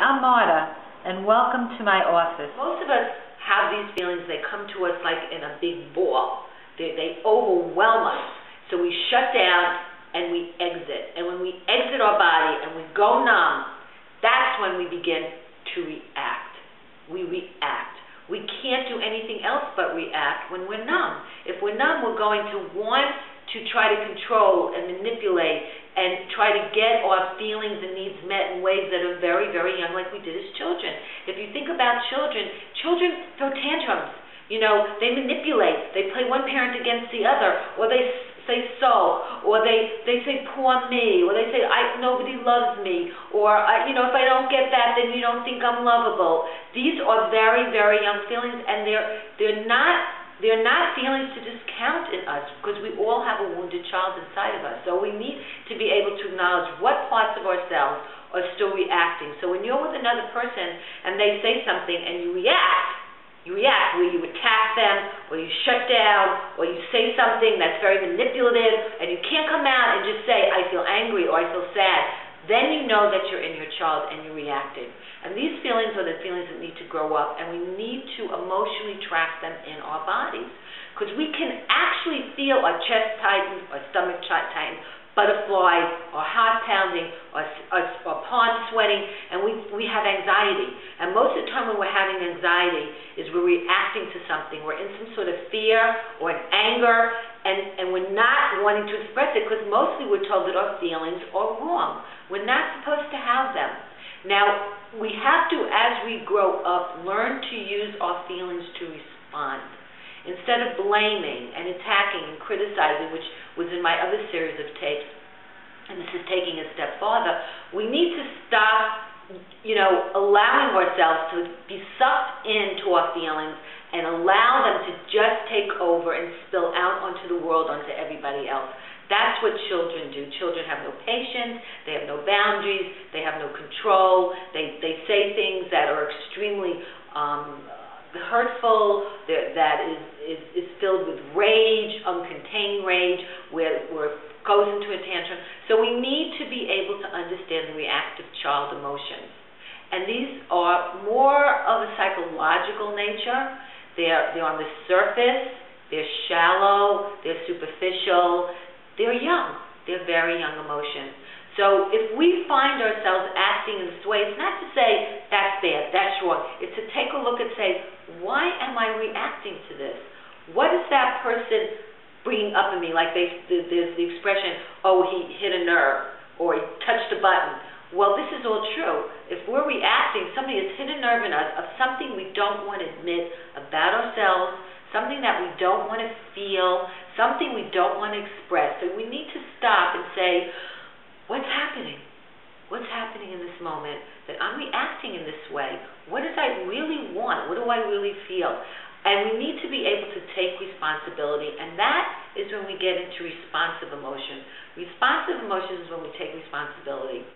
I'm Marta, and welcome to my office. Most of us have these feelings. They come to us like in a big ball. They overwhelm us. So we shut down and we exit. And when we exit our body and we go numb, that's when we begin to react. We react. We can't do anything else but react when we're numb. If we're numb, we're going to want to try to control and manipulate and try to get our feelings and needs met in ways that are very, very young, like we did as children. If you think about children throw tantrums. You know, they manipulate. They play one parent against the other, or they say so, or they say poor me, or they say nobody loves me, or if I don't get that, then you don't think I'm lovable. These are very, very young feelings, and they're not feelings to discount in us, because we all have a wounded child inside of us. So we need to be able to acknowledge what parts of ourselves are still reacting. So when you're with another person and they say something and you react where you attack them, or you shut down, or you say something that's very manipulative, and you can't come out and just say, I feel angry or I feel sad. Then you know that you're in your child and you're reacting. And these feelings are the feelings that need to grow up, and we need to emotionally track them in our bodies. Because we can actually feel our chest tighten, our stomach tighten, butterflies, our heart pounding, our palms sweating, and we have anxiety. And most of the time when we're having anxiety is we're reacting to something. We're in some sort of fear or an anger, and we're not wanting to express it, because mostly we're told that our feelings are wrong. We're not supposed to have them. Now, we have to, as we grow up, learn to use our feelings to respond. Instead of blaming and attacking and criticizing, which was in my other series of tapes, and this is taking a step farther, we need to stop, allowing ourselves to be sucked into our feelings and allow them to just take over and spill out onto the world, onto everybody else. That's what children do. Children have no patience, they have no boundaries, they have no control, they say things that are extremely hurtful, that is filled with rage, uncontained rage, where it goes into a tantrum. So we need to be able to understand the reactive child emotions. And these are more of a psychological nature. They're on the surface, they're shallow, they're superficial, they're young, they're very young emotions. So if we find ourselves acting in this way, it's not to say that's bad, that's wrong. It's to take a look and say, why am I reacting to this? What is that person bringing up in me? Like there's the expression, oh, he hit a nerve, or he touched a button. Well, this is all true. If we're reacting, somebody has hit a nerve in us of something we don't want to admit about ourselves, something that we don't want to feel, something we don't want to express. So we need to stop and say, what's happening? What's happening in this moment that I'm reacting in this way? What does I really want? What do I really feel? And we need to be able to take responsibility, and that is when we get into responsive emotions. Responsive emotions is when we take responsibility.